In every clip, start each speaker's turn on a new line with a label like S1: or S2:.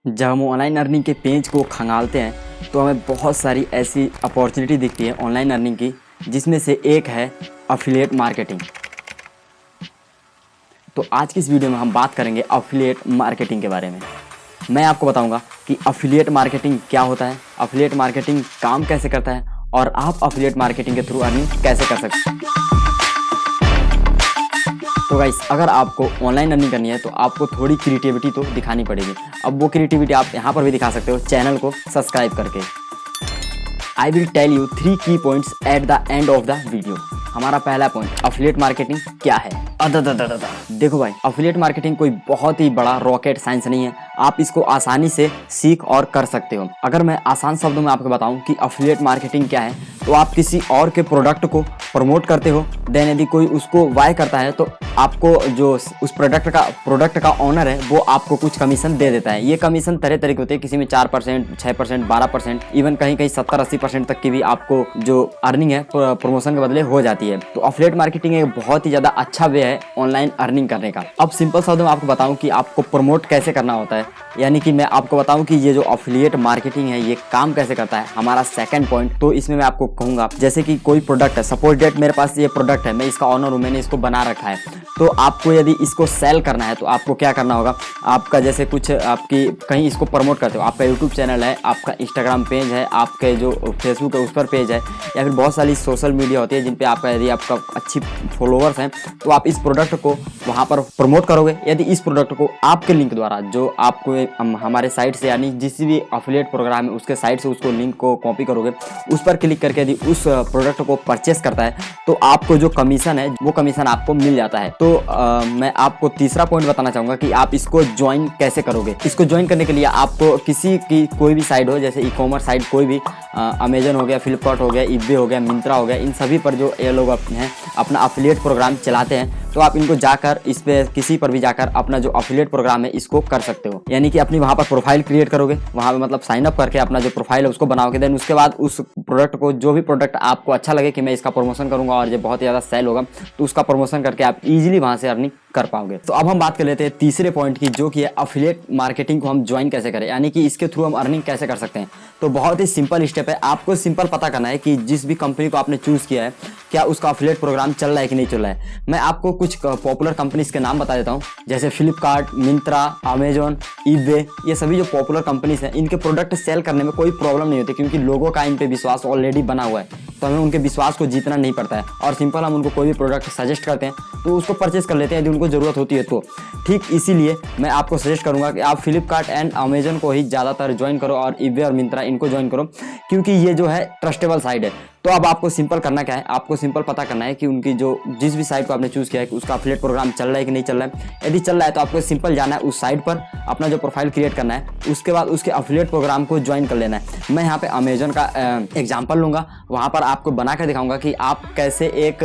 S1: जब हम online earning के पेज को खंगालते हैं तो हमें बहुत सारी ऐसी अपॉर्चुनिटी दिखती है ऑनलाइन अर्निंग की, जिसमें से एक है अफिलिएट मार्केटिंग। तो आज की इस वीडियो में हम बात करेंगे अफिलिएट मार्केटिंग के बारे में। मैं आपको बताऊंगा कि अफिलिएट मार्केटिंग क्या होता है, अफिलिएट मार्केटिंग काम कैसे करता है और आप अफिलिएट मार्केटिंग के थ्रू अर्निंग कैसे कर सकते हैं। तो गाइस, अगर आपको ऑनलाइन अर्निंग करनी है तो आपको थोड़ी क्रिएटिविटी तो दिखानी पड़ेगी। अब वो क्रिएटिविटी आप यहाँ पर भी दिखा सकते हो चैनल को सब्सक्राइब करके। आई विल टेल यू 3 की points at the end of the video. हमारा पहला पॉइंट, अफिलिएट मार्केटिंग क्या है। देखो भाई, अफिलिएट मार्केटिंग कोई बहुत ही बड़ा रॉकेट साइंस नहीं है। आप इसको आसानी से सीख और कर सकते हो। अगर मैं आसान शब्दों में आपको बताऊं कि अफिलिएट मार्केटिंग क्या है, तो आप किसी और के प्रोडक्ट को प्रमोट करते हो, देन यदि कोई उसको बाय करता है तो आपको जो उस प्रोडक्ट का ऑनर है वो आपको कुछ कमीशन दे देता है। ये कमीशन तरह तरह के होते हैं, किसी में 4%, 6%, 12%, इवन कहीं कहीं 70-80% तक की भी आपको जो अर्निंग है प्रमोशन के बदले हो जाती है। तो अफिलिएट मार्केटिंग एक बहुत ही ज्यादा अच्छा वे है ऑनलाइन अर्निंग करने का। अब सिंपल शब्दों में आपको बताऊं कि आपको प्रमोट कैसे करना होता है, यानी कि मैं आपको बताऊं कि ये जो अफिलिएट मार्केटिंग है ये काम कैसे करता है। हमारा सेकंड पॉइंट, तो इसमें मैं आपको कहूंगा जैसे कि कोई प्रोडक्ट है, सपोज डेट मेरे पास ये प्रोडक्ट है, मैं इसका ऑनर हूं, मैंने इसको बना रखा है, तो आपको यदि इसको सेल करना है तो आपको क्या करना होगा। आपका जैसे कुछ आपकी कहीं इसको प्रमोट करते हो, आपका यूट्यूब चैनल है, आपका इंस्टाग्राम पेज है, आपके जो फेसबुक है उस पर पेज है, या फिर बहुत सारी सोशल मीडिया होती है जिन पे आपका यदि आपका अच्छी फॉलोअर्स हैं तो आप इस प्रोडक्ट को वहाँ पर प्रमोट करोगे। यदि इस प्रोडक्ट को आपके लिंक द्वारा, जो आपको हमारे साइट से यानी जिस भी अफिलिएट प्रोग्राम है उसके साइट से उसको लिंक को कॉपी करोगे, उस पर क्लिक करके यदि उस प्रोडक्ट को परचेस करता है तो आपको जो कमीशन है वो कमीशन आपको मिल जाता है। तो मैं आपको तीसरा पॉइंट बताना चाहूँगा कि आप इसको ज्वाइन कैसे करोगे। इसको ज्वाइन करने के लिए आपको किसी की कोई भी साइट हो, जैसे ई कॉमर्स साइट कोई भी, अमेजन हो गया, फ्लिपकार्ट हो गया, ईबे हो गया, मिंत्रा हो गया, इन सभी पर जो ये लोग हैं अपना अफिलिएट प्रोग्राम चलाते हैं, तो आप इनको जाकर इस पे किसी पर भी जाकर अपना जो अफिलिएट प्रोग्राम है इसको कर सकते हो। यानी कि अपनी वहाँ पर प्रोफाइल क्रिएट करोगे, वहाँ पे मतलब साइन अप करके अपना जो प्रोफाइल है उसको बनाओगे, देन उसके बाद उस प्रोडक्ट को, जो भी प्रोडक्ट आपको अच्छा लगे कि मैं इसका प्रमोशन करूंगा और ये बहुत ज़्यादा सेल होगा, तो उसका प्रमोशन करके आप इजीली वहाँ से अर्निंग कर पाओगे। तो अब हम बात कर लेते हैं तीसरे पॉइंट की, जो कि है अफिलिएट मार्केटिंग को हम ज्वाइन कैसे करें, यानी कि इसके थ्रू हम अर्निंग कैसे कर सकते हैं। तो बहुत ही सिंपल स्टेप है। आपको सिंपल पता करना है कि जिस भी कंपनी को आपने चूज किया है क्या उसका अफिलिएट प्रोग्राम चल रहा है कि नहीं चल रहा है। मैं आपको कुछ पॉपुलर कंपनीज के नाम बता देता हूँ, जैसे फ्लिपकार्ट, मिंत्रा, अमेजॉन, ईबे, ये सभी जो पॉपुलर कंपनीज हैं इनके प्रोडक्ट सेल करने में कोई प्रॉब्लम नहीं होती, क्योंकि लोगों का इन पे विश्वास ऑलरेडी बना हुआ है। तो हमें उनके विश्वास को जीतना नहीं पड़ता है और सिंपल हम उनको कोई भी प्रोडक्ट सजेस्ट करते हैं तो उसको परचेस कर लेते हैं यदि उनको ज़रूरत होती है तो। ठीक इसीलिए मैं आपको सजेस्ट करूंगा कि आप फ्लिपकार्ट एंड अमेजन को ही ज़्यादातर ज्वाइन करो और ईबे और मिंत्रा इनको ज्वाइन करो, क्योंकि ये जो है ट्रस्टेबल साइट है। तो अब आपको सिंपल करना क्या है, आपको सिंपल पता करना है कि उनकी जो जिस भी साइट को आपने चूज़ किया है कि उसका अफिलिएट प्रोग्राम चल रहा है कि नहीं चल रहा है। यदि चल रहा है तो आपको सिंपल जाना है उस साइट पर, अपना जो प्रोफाइल क्रिएट करना है, उसके बाद उसके अफिलिएट प्रोग्राम को ज्वाइन कर लेना है। मैं यहाँ पे अमेजन का एग्जाम्पल लूँगा, वहाँ पर आपको बना कर दिखाऊँगा कि आप कैसे एक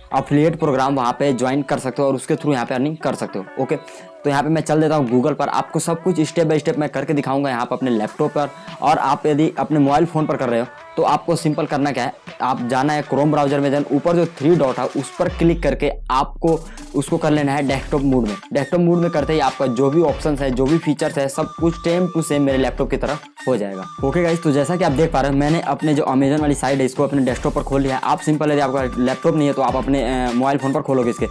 S1: अफिलिएट प्रोग्राम वहाँ पे ज्वाइन कर सकते हो और उसके थ्रू यहाँ पे अर्निंग कर सकते हो। ओके, तो यहाँ पे मैं चल देता हूँ गूगल पर, आपको सब कुछ स्टेप बाय स्टेप मैं करके दिखाऊंगा यहाँ पर अपने लैपटॉप पर। और आप यदि अपने मोबाइल फ़ोन पर कर रहे हो तो आपको सिंपल करना क्या है, आप जाना है क्रोम ब्राउजर में, देन ऊपर जो 3 डॉट है उस पर क्लिक करके आपको उसको कर लेना है डेस्कटॉप मोड में। डेस्कटॉप मोड में करते ही आपका जो भी ऑप्शंस है, जो भी फीचर्स है, सब कुछ सेम टू सेम मेरे लैपटॉप की तरह हो जाएगा। ओके गाइस, तो जैसा कि आप देख पा रहे हो मैंने अपने जो अमेजन वाली साइट है इसको अपने डेस्कटॉप पर खोल लिया है। आप सिंपल, यदि आपका लैपटॉप नहीं है तो आप अपने मोबाइल फ़ोन पर खोलोगे इसके,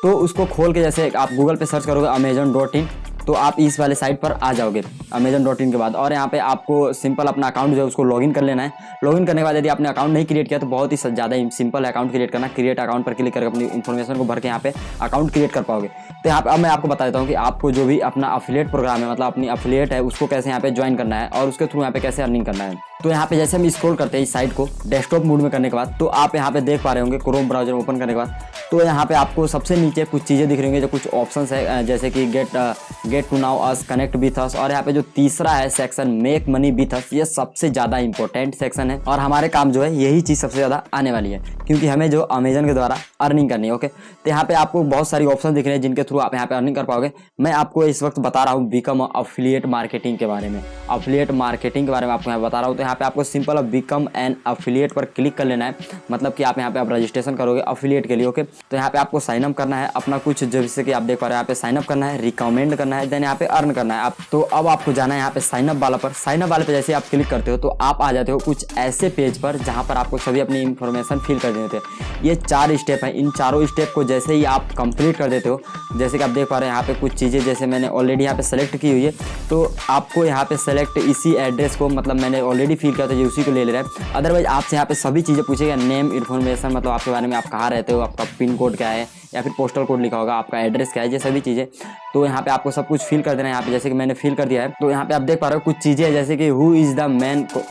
S1: तो उसको खोल के जैसे आप गूगल पे सर्च करोगे amazon.in, तो आप इस वाले साइट पर आ जाओगे amazon.in के बाद। और यहाँ पे आपको सिंपल अपना अकाउंट जो है उसको लॉगिन कर लेना है। लॉगिन करने के बाद यदि आपने अकाउंट नहीं क्रिएट किया तो बहुत ही ज़्यादा सिंपल है अकाउंट क्रिएट करना। क्रिएट अकाउंट पर क्लिक करके अपनी इन्फॉर्मेशन को भर के यहाँ पे अकाउंट क्रिएट कर पाओगे। तो यहाँ पे अब मैं आपको बता देता हूँ कि आपको जो भी अपना अफिलिएट प्रोग्राम है, मतलब अपनी अफिलिएट है, उसको कैसे यहाँ पे ज्वाइन करना है और उसके थ्रू यहाँ पे कैसे अर्निंग करना है। तो यहाँ पे जैसे हम स्क्रॉल करते हैं इस साइट को डेस्कटॉप मोड में करने के बाद, तो आप यहाँ पे देख पा रहे होंगे क्रोम ब्राउजर ओपन करने के बाद, तो यहाँ पे आपको सबसे नीचे कुछ चीज़ें दिख रही होंगी, जो कुछ ऑप्शंस है जैसे कि get to know us, connect with us, और यहाँ पे जो तीसरा है section make money with us, ये सबसे ज़्यादा इंपॉर्टेंट सेक्शन है और हमारे काम जो है यही चीज़ सबसे ज़्यादा आने वाली है, क्योंकि हमें जो अमेजन के द्वारा अर्निंग करनी है। ओके, तो यहाँ पे आपको बहुत सारी ऑप्शन दिख रहे हैं जिनके थ्रू आप यहाँ पे अर्निंग कर पाओगे। मैं आपको इस वक्त बता रहा हूँ बिकम अफिलिएट मार्केटिंग के बारे में। अफिलिएट मार्केटिंग के बारे में आपको यहाँ बता रहा हूँ। तो यहाँ यहाँ पे आपको सिंपल बिकम एन अफिलिएट पर क्लिक कर लेना है। मतलब कि आप यहाँ पे आप रजिस्ट्रेशन करोगे अफिलिएट के लिए। ओके, तो यहाँ पे आपको साइन अप करना है अपना कुछ, जैसे कि आप देख पा रहे हैं यहाँ पे साइन अप करना है, रिकमेंड करना है, देन यहाँ पे अर्न करना है आप। तो अब आपको जाना है यहाँ पे साइन अप वाला पर। साइन अप वाले पे जैसे आप क्लिक करते हो तो आप आ जाते हो कुछ ऐसे पेज पर जहाँ पर आपको सभी अपनी इंफॉर्मेशन फिल कर देते हैं। ये 4 स्टेप है, इन चारों स्टेप को जैसे ही आप कंप्लीट कर देते हो, जैसे कि आप देख पा रहे हैं यहाँ पे कुछ चीज़ें जैसे मैंने ऑलरेडी यहाँ पे सेलेक्ट की हुई है, तो आपको यहाँ पे सेलेक्ट इसी एड्रेस को, मतलब मैंने ऑलरेडी फिल किया था ये उसी को ले रहा है। अदरवाइज आपसे यहाँ पे सभी चीज़ें पूछेगा, नेम, इन्फॉर्मेशन, मतलब आपके बारे में, आप कहाँ रहते हो, आपका पिन कोड क्या है या फिर पोस्टल कोड लिखा होगा, आपका एड्रेस क्या है, ये सभी चीज़ें। तो यहाँ पे आपको सब कुछ फिल कर देना है। यहाँ पे जैसे कि मैंने फिल कर दिया है, तो यहाँ पे आप देख पा रहे हो कुछ चीज़ें जैसे कि who is the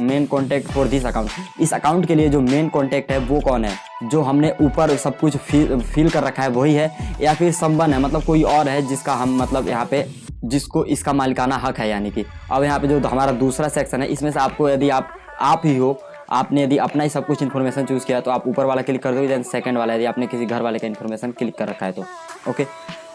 S1: main contact for this account. इस अकाउंट के लिए जो मेन कॉन्टैक्ट है वो कौन है, जो हमने ऊपर सब कुछ फिल कर रखा है वही है, या फिर संबंध है, मतलब कोई और है जिसका हम, मतलब यहाँ पे जिसको इसका मालिकाना हक है। यानी कि अब यहाँ पे जो हमारा दूसरा सेक्शन है, इसमें से आपको यदि आप ही हो, आपने यदि अपना ही सब कुछ इन्फॉर्मेशन चूज़ किया तो आप ऊपर वाला क्लिक कर दोगे। देन सेकंड वाला, यदि आपने किसी घर वाले का इन्फॉर्मेशन क्लिक कर रखा है तो ओके,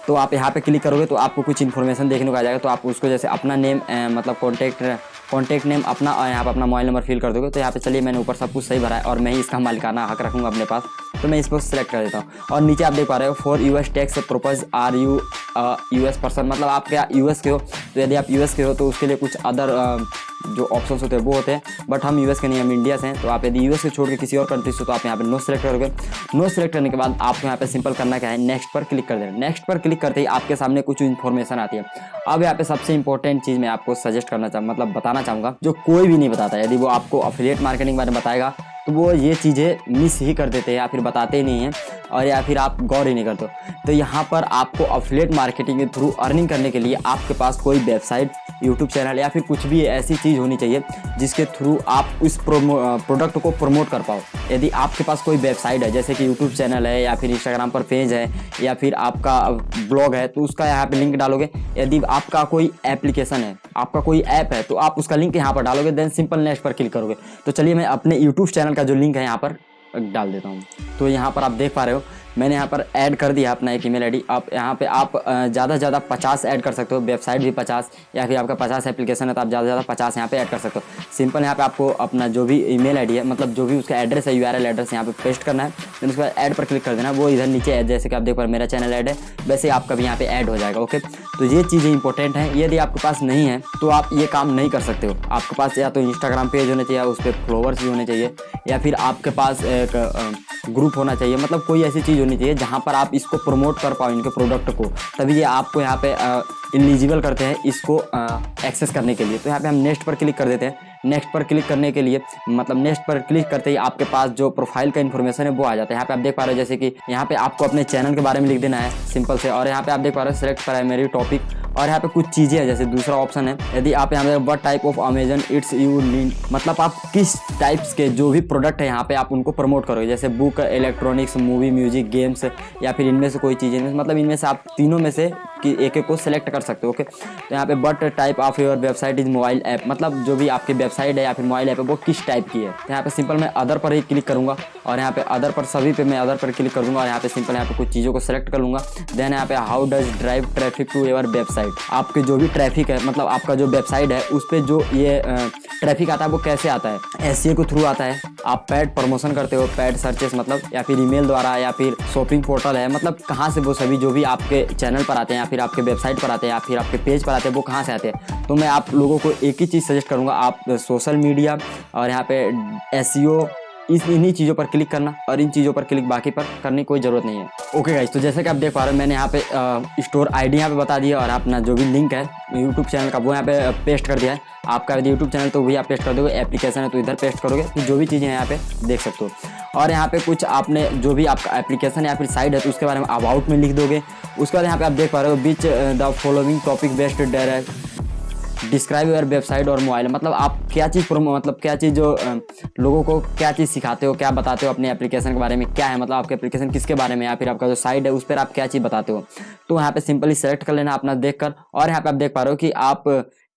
S1: तो आप यहाँ पे क्लिक करोगे तो आपको कुछ इन्फॉर्मेशन देखने को आ जाएगा। तो आप उसको जैसे अपना नेम, मतलब कॉन्टैक्ट नेम अपना, और यहाँ पर अपना मोबाइल नंबर फिल कर दोगे। तो यहाँ पे चलिए मैंने ऊपर सब कुछ सही भरा है और मैं ही इसका मालिकाना हक रखूँगा अपने पास, तो मैं इसको सिलेक्ट कर देता हूँ। और नीचे आप देख पा रहे हो for US tax purpose are you US person, मतलब आप क्या यूएस के हो। तो यदि आप यूएस के हो तो उसके लिए कुछ अदर जो ऑप्शंस होते हैं वो होते हैं, बट हम यूएस के नहीं, हम इंडिया से हैं। तो आप यदि यूएस के छोड़ के किसी और कंट्री से, तो आप यहाँ पे नो सेलेक्ट करोगे। नो सेलेक्ट करने के बाद आपको यहाँ पे सिंपल करना क्या है, नेक्स्ट पर क्लिक कर देना। नेक्स्ट पर क्लिक करते ही आपके सामने कुछ इन्फॉर्मेशन आती है। अब यहाँ पे सबसे इंपॉर्टेंट चीज़ मैं आपको सजेस्ट करना मतलब बताना चाहूँगा, जो कोई भी नहीं बताता। यदि वो आपको अफिलिएट मार्केटिंग के बारे में बताएगा तो वो ये चीज़ें मिस ही कर देते हैं या फिर बताते ही नहीं हैं, और या फिर आप गौर ही नहीं करते। तो यहाँ पर आपको अफिलिएट मार्केटिंग के थ्रू अर्निंग करने के लिए आपके पास कोई वेबसाइट, यूट्यूब चैनल या फिर कुछ भी ऐसी चीज़ होनी चाहिए जिसके थ्रू आप उस प्रोडक्ट को प्रमोट कर पाओ। यदि आपके पास कोई वेबसाइट है, जैसे कि यूट्यूब चैनल है या फिर इंस्टाग्राम पर पेज है या फिर आपका ब्लॉग है, तो उसका यहाँ पे लिंक डालोगे। यदि आपका कोई एप्लीकेशन है, आपका कोई ऐप है, तो आप उसका लिंक यहाँ पर डालोगे। देन सिंपल नेक्स्ट पर क्लिक करोगे। तो चलिए मैं अपने यूट्यूब चैनल का जो लिंक है यहाँ पर डाल देता हूँ। तो यहाँ पर आप देख पा रहे हो मैंने यहाँ पर ऐड कर दिया अपना एक ईमेल आईडी। आप यहाँ पे आप ज़्यादा से ज़्यादा 50 ऐड कर सकते हो, वेबसाइट भी 50, या फिर आपका 50 एप्लीकेशन है तो आप ज़्यादा से ज़्यादा 50 यहाँ पे ऐड कर सकते हो। सिंपल यहाँ पे आपको अपना जो भी ईमेल आईडी है, मतलब जो भी उसका एड्रेस है, यूआरएल एड्रेस यहाँ पे पेस्ट करना है। फिर उसके बाद ऐड पर क्लिक कर देना। वो इधर नीचे जैसे कि आप देख पा रहे मेरा चैनल ऐड है, वैसे आपका भी यहाँ पे ऐड हो जाएगा। ओके, तो ये चीज़ें इंपॉर्टेंट हैं। यदि आपके पास नहीं है तो आप ये काम नहीं कर सकते हो। आपके पास या तो इंस्टाग्राम पेज होना चाहिए, उस पर फॉलोवर्स भी होने चाहिए, या फिर आपके पास एक ग्रुप होना चाहिए, मतलब कोई ऐसी चीज़ होनी चाहिए जहाँ पर आप इसको प्रमोट कर पाओ, इनके प्रोडक्ट को। तभी ये आपको यहाँ पे एलिजिबल करते हैं इसको एक्सेस करने के लिए। तो यहाँ पे हम नेक्स्ट पर क्लिक कर देते हैं। नेक्स्ट पर क्लिक करने के लिए, मतलब नेक्स्ट पर क्लिक करते ही आपके पास जो प्रोफाइल का इन्फॉर्मेशन है वो आ जाता है। यहाँ पे आप देख पा रहे हो जैसे कि यहाँ पे आपको अपने चैनल के बारे में लिख देना है सिंपल से। और यहाँ पे आप देख पा रहे हो सिलेक्ट प्राइमरी टॉपिक, और यहाँ पे कुछ चीज़ें हैं जैसे दूसरा ऑप्शन है। यदि आप यहाँ पे what type of Amazon it's you need, मतलब आप किस टाइप्स के जो भी प्रोडक्ट है यहाँ पे आप उनको प्रमोट करोगे, जैसे book, electronics, movie, music, games, या फिर इनमें से कोई चीज़ें, मतलब इनमें से आप तीनों में से कि एक को सिलेक्ट कर सकते हो। ओके, तो यहाँ पे but type of your website is mobile app, मतलब जो भी आपकी वेबसाइट है या फिर मोबाइल ऐप है वो किस टाइप की है। तो यहाँ पे सिंपल मैं अदर पर ही क्लिक करूँगा, और यहाँ पे अदर पर सभी पे मैं अदर पर क्लिक कर दूँगा, और यहाँ पे सिंपल यहाँ पे कुछ चीज़ों को सिलेक्ट कर लूँगा। देन यहाँ पे how does drive traffic to your website, आपके जो भी ट्रैफिक है, मतलब आपका जो वेबसाइट है उस पर जो ये ट्रैफिक आता है वो कैसे आता है। एसईओ के थ्रू आता है, आप पैड प्रमोशन करते हो, पैड सर्चेस, मतलब या फिर ईमेल द्वारा, या फिर शॉपिंग पोर्टल है, मतलब कहाँ से वो सभी जो भी आपके चैनल पर आते हैं या फिर आपके वेबसाइट पर आते हैं या फिर आपके पेज पर आते हैं वो कहाँ से आते हैं। तो मैं आप लोगों को एक ही चीज़ सजेस्ट करूँगा, आप सोशल मीडिया और यहाँ पे एसईओ, इन्हीं चीज़ों पर क्लिक करना, और इन चीज़ों पर क्लिक बाकी पर करने की कोई ज़रूरत नहीं है। ओके गाइस, तो जैसे कि आप देख पा रहे हो मैंने यहाँ पे स्टोर आईडी यहाँ पे बता दिया, और अपना जो भी लिंक है यूट्यूब चैनल का वो यहाँ पे पेस्ट कर दिया है। आपका यदि यूट्यूब चैनल तो वही आप पेस्ट कर दोगे, एप्लीकेशन है तो इधर पेस्ट करोगे, फिर जो भी चीज़ें हैं यहाँ पे देख सकते हो। और यहाँ पे कुछ आपने जो भी आपका एप्लीकेशन या फिर साइट है तो उसके बारे में अबाउट में लिख दोगे। उसके बाद यहाँ पे आप देख पा रहे हो बीच the following topic based direct describe your website और मोबाइल, मतलब आप क्या चीज़ मतलब क्या चीज़ जो लोगों को क्या चीज़ सिखाते हो, क्या बताते हो अपने एप्लीकेशन के बारे में, क्या है, मतलब आपके एप्लीकेशन किसके बारे में, या फिर आपका जो साइट है उस पर आप क्या चीज़ बताते हो। तो यहाँ पे सिंपली सेलेक्ट कर लेना अपना देखकर। और यहाँ पे आप देख पा रहे हो कि आप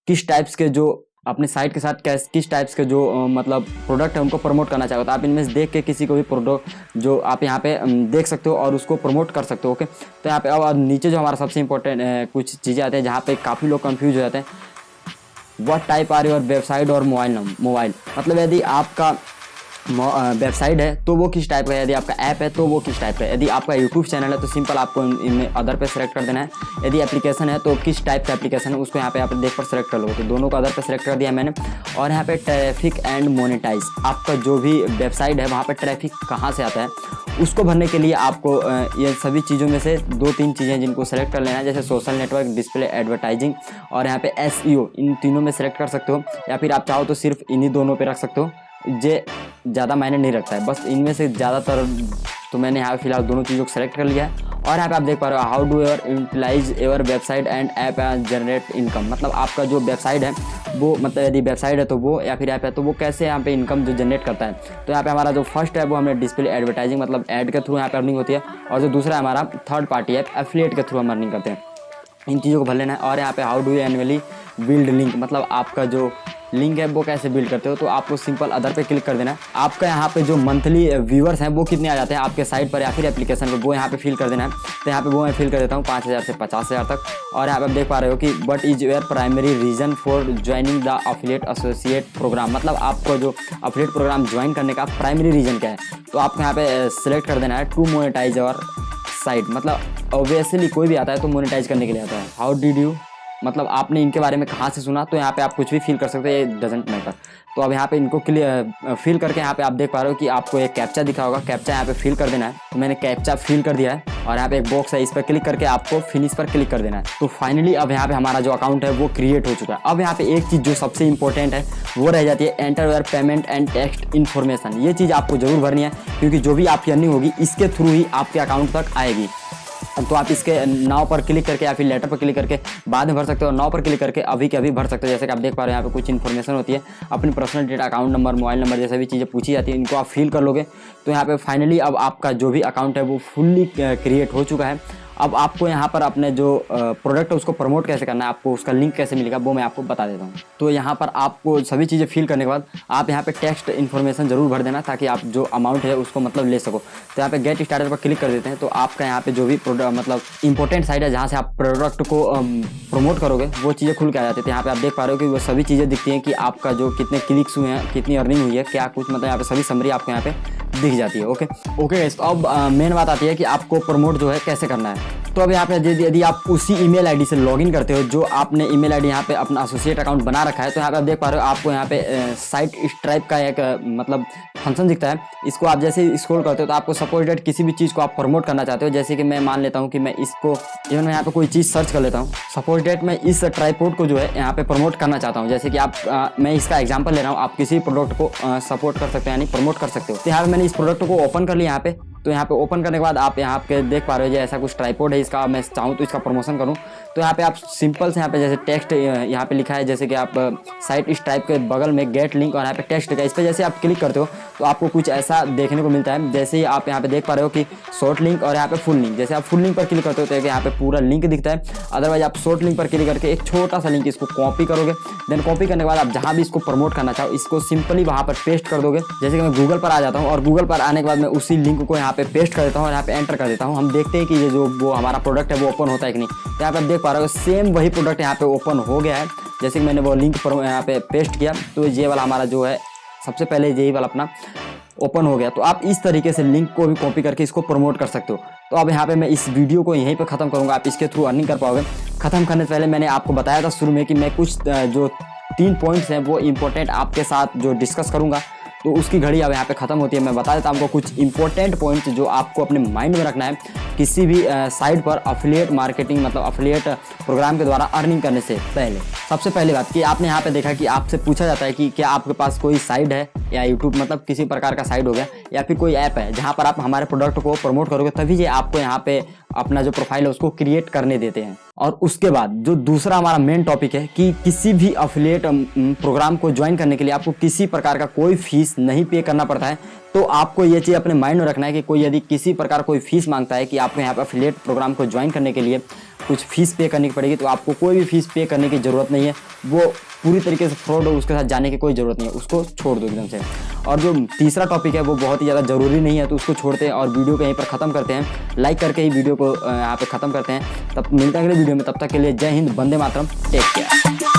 S1: किस टाइप्स के जो अपने साइट के साथ किस टाइप्स के जो मतलब प्रोडक्ट है उनको प्रमोट करना चाहो, तो आप इनमें से देख के किसी को भी प्रोडक्ट जो आप यहाँ पे देख सकते हो और उसको प्रमोट कर सकते हो। ओके, तो यहाँ पे अब नीचे जो हमारा सबसे इंपॉर्टेंट कुछ चीज़ें आते हैं जहाँ पे काफ़ी लोग कंफ्यूज हो जाते हैं। What type are your website और मोबाइल, मतलब यदि आपका वेबसाइट है तो वो किस टाइप का है, यदि आपका ऐप है तो वो किस टाइप का है, यदि आपका यूट्यूब चैनल है तो सिंपल आपको इनमें अदर पे सेलेक्ट कर देना है, यदि एप्लीकेशन है तो किस टाइप का एप्लीकेशन है उसको यहाँ पे आप देख पर सेलेक्ट कर लो, तो दोनों को अदर पे सेलेक्ट कर दिया मैंने। और यहाँ पे ट्रैफिक एंड मोनेटाइज, आपका जो भी वेबसाइट है वहाँ पर ट्रैफिक कहाँ से आता है उसको भरने के लिए आपको ये सभी चीज़ों में से 2-3 चीज़ें जिनको सेलेक्ट कर लेना है, जैसे सोशल नेटवर्क, डिस्प्ले एडवर्टाइजिंग और यहाँ पे SEO, इन तीनों में सेलेक्ट कर सकते हो, या फिर आप चाहो तो सिर्फ इन्हीं दोनों पे रख सकते हो, ये ज़्यादा मायने नहीं रखता है, बस इनमें से ज़्यादातर तो मैंने यहाँ फिलहाल दोनों चीज़ों को सेलेक्ट कर लिया है। और यहाँ पे आप देख पा रहे हो how do your utilise your website and app generate income, मतलब आपका जो वेबसाइट है वो, मतलब यदि वेबसाइट है तो वो, या फिर ऐप है तो वो कैसे यहाँ पे इनकम जो जनरेट करता है। तो यहाँ पे हमारा जो फर्स्ट है वो हमने डिस्प्ले एडवर्टाइजिंग, मतलब ऐड के थ्रू यहाँ पे अर्निंग होती है, और जो दूसरा है हमारा थर्ड पार्टी ऐप एफिलिएट के थ्रू हम अर्निंग करते हैं। इन चीज़ों को भर लेना है। और यहाँ पे how do you annually build link, मतलब आपका जो लिंक है वो कैसे बिल्ड करते हो, तो आपको सिंपल अदर पे क्लिक कर देना है। आपका यहाँ पे जो मंथली व्यूअर्स हैं वो कितने आ जाते हैं आपके साइट पर या फिर एप्लीकेशन पर, वो यहाँ पे फिल कर देना है। तो यहाँ पे वो मैं फिल कर देता हूँ 5000 से 50,000 तक। और यहाँ पे आप देख पा रहे हो कि what is your primary reason for joining the affiliate associate programme, मतलब आपको जो एफिलिएट प्रोग्राम ज्वाइन करने का प्राइमरी रीजन क्या है, तो आपको यहाँ पे सिलेक्ट कर देना है टू मोनेटाइज अवर साइट, मतलब ऑब्वियसली कोई भी आता है तो मोनेटाइज करने के लिए आता है। हाउ डिड यू, मतलब आपने इनके बारे में कहाँ से सुना, तो यहाँ पे आप कुछ भी फिल कर सकते हैं, ये डजेंट मैटर। तो अब यहाँ पे इनको फिल करके यहाँ पे आप देख पा रहे हो कि आपको एक कैप्चा दिखा होगा, कैप्चा यहाँ पे फिल कर देना है। तो मैंने कैप्चा फिल कर दिया है और यहाँ पे एक बॉक्स है, इस पर क्लिक करके आपको फिनिश पर क्लिक कर देना है। तो फाइनली अब यहाँ पे हमारा जो अकाउंट है वो क्रिएट हो चुका है। अब यहाँ पे एक चीज़ जो सबसे इंपॉर्टेंट है वो रह जाती है, enter your payment and text information. ये चीज़ आपको जरूर भरनी है, क्योंकि जो भी आपकी अर्निंग होगी इसके थ्रू ही आपके अकाउंट तक आएगी। तो आप इसके नाउ पर क्लिक करके या फिर लेटर पर क्लिक करके बाद में भर सकते हो, नाउ पर क्लिक करके अभी के अभी भर सकते हो। जैसे कि आप देख पा रहे हो यहाँ पे कुछ इन्फॉर्मेशन होती है, अपनी personal data, account number, mobile number, जैसे भी चीज़ें पूछी जाती है, इनको आप फिल कर लोगे। तो यहाँ पे फाइनली अब आपका जो भी अकाउंट है वो फुल्ली क्रिएट हो चुका है। अब आपको यहाँ पर अपने जो प्रोडक्ट है उसको प्रमोट कैसे करना है, आपको उसका लिंक कैसे मिलेगा वो मैं आपको बता देता हूँ। तो यहाँ पर आपको सभी चीज़ें फिल करने के बाद आप यहाँ पे टेक्स्ट इन्फॉर्मेशन जरूर भर देना, ताकि आप जो अमाउंट है उसको मतलब ले सको। तो यहाँ पे गेट स्टार्टर पर क्लिक कर देते हैं। तो आपका यहाँ पे जो भी प्रोडक्ट, मतलब इंपॉर्टेंट साइट है जहाँ से आप प्रोडक्ट को प्रमोट करोगे, वो चीज़ें खुल के आ जाती है। तो यहाँ पे आप देख पा रहे हो कि वो सभी चीज़ें दिखती हैं कि आपका जो कितने क्लिक्स हुए हैं, कितनी अर्निंग हुई है, क्या कुछ, मतलब यहाँ पे सभी समरी आपको यहाँ पे दिख जाती है। ओके गाइस, तो अब मेन बात आती है कि आपको प्रमोट जो है कैसे करना है। तो अब यहाँ पे यदि आप उसी ईमेल आईडी से लॉगिन करते हो जो आपने ईमेल आईडी यहाँ पे अपना एसोसिएट अकाउंट बना रखा है, तो यहाँ पे आप देख पा रहे हो आपको यहाँ पे साइट स्ट्राइप का एक मतलब फंक्शन दिखता है। इसको आप जैसे ही स्क्रॉल करते हो तो आपको सपोज डेट किसी भी चीज़ को आप प्रमोट करना चाहते हो, जैसे कि मैं मान लेता हूँ कि मैं इसको इवन मैं यहाँ पे कोई चीज़ सर्च कर लेता हूँ। सपोज डेट मैं इस ट्राइपॉड को जो है यहाँ पे प्रमोट करना चाहता हूँ, जैसे कि आप मैं इसका एग्जांपल ले रहा हूँ, आप किसी प्रोडक्ट को सपोर्ट कर सकते हो, यानी प्रमोट कर सकते हो। तो यहाँ पे मैंने इस प्रोडक्ट को ओपन कर लिया यहाँ पे। तो यहाँ पे ओपन करने के बाद आप यहाँ पे देख पा रहे हो ऐसा कुछ ट्राइपॉड है, इसका मैं चाहूँ तो इसका प्रमोशन करूँ। तो यहाँ पे आप सिंपल से यहाँ पे जैसे टेक्स्ट यहाँ पे लिखा है, जैसे कि आप साइट स्ट्राइप के बगल में गेट लिंक और यहाँ पे टेक्स्ट लिखा है, इस पर जैसे आप क्लिक करते हो तो आपको कुछ ऐसा देखने को मिलता है। जैसे ही आप यहाँ पे देख पा रहे हो कि शॉर्ट लिंक और यहाँ पे फुल लिंक, जैसे आप फुल लिंक पर क्लिक करते हो तो यहाँ पे पूरा लिंक दिखता है। अदरवाइज आप शॉर्ट लिंक पर क्लिक करके एक छोटा सा लिंक इसको कॉपी करोगे, देन कॉपी करने के बाद आप जहाँ भी इसको प्रमोट करना चाहो इसको सिंपली वहाँ पर पेस्ट कर दोगे। जैसे कि मैं गूगल पर आ जाता हूँ और गूगल पर आने के बाद मैं उसी लिंक को यहाँ पे पेस्ट कर देता हूँ और यहाँ पे एंटर कर देता हूँ। हम देखते हैं कि ये जो वो हमारा प्रोडक्ट है वो ओपन होता है कि नहीं। तो यहाँ पे आप देख पा रहे हो सेम वही प्रोडक्ट यहाँ पे ओपन हो गया है, जैसे कि मैंने वो लिंक पर यहाँ पे पेस्ट किया। तो ये वाला हमारा जो है सबसे पहले यही वाला अपना ओपन हो गया। तो आप इस तरीके से लिंक को भी कॉपी करके इसको प्रमोट कर सकते हो। तो अब यहाँ पे मैं इस वीडियो को यहीं पे ख़त्म करूँगा, आप इसके थ्रू अर्निंग कर पाओगे। ख़त्म करने से पहले मैंने आपको बताया था शुरू में कि मैं कुछ जो 3 पॉइंट्स हैं वो इंपॉर्टेंट आपके साथ जो डिस्कस करूँगा, तो उसकी घड़ी अब यहाँ पे ख़त्म होती है। मैं बता देता हूँ आपको कुछ इंपॉर्टेंट पॉइंट्स जो आपको अपने माइंड में रखना है किसी भी साइट पर एफिलिएट मार्केटिंग, मतलब एफिलिएट प्रोग्राम के द्वारा अर्निंग करने से पहले। सबसे पहली बात कि आपने यहाँ पे देखा कि आपसे पूछा जाता है कि क्या आपके पास कोई साइट है या यूट्यूब, मतलब किसी प्रकार का साइट हो गया या फिर कोई ऐप है जहाँ पर आप हमारे प्रोडक्ट को प्रमोट करोगे, तभी ये आपको यहाँ पे अपना जो प्रोफाइल है उसको क्रिएट करने देते हैं। और उसके बाद जो दूसरा हमारा मेन टॉपिक है कि किसी भी एफिलिएट प्रोग्राम को ज्वाइन करने के लिए आपको किसी प्रकार का कोई फीस नहीं पे करना पड़ता है। तो आपको ये चीज़ अपने माइंड में रखना है कि कोई यदि किसी प्रकार कोई फीस मांगता है कि आपको यहाँ पर एफिलिएट प्रोग्राम को ज्वाइन करने के लिए कुछ फीस पे करनी पड़ेगी, तो आपको कोई भी फीस पे करने की ज़रूरत नहीं है। वो पूरी तरीके से फ्रॉड हो, उसके साथ जाने की कोई ज़रूरत नहीं है, उसको छोड़ दो एकदम से। और जो तीसरा टॉपिक है वो बहुत ही ज़्यादा ज़रूरी नहीं है, तो उसको छोड़ते हैं और वीडियो को यहीं पर ख़त्म करते हैं। लाइक करके ही वीडियो को यहाँ पे ख़त्म करते हैं। तब मिलते हैं अगले वीडियो में, तब तक के लिए जय हिंद, वंदे मातरम, टेक केयर।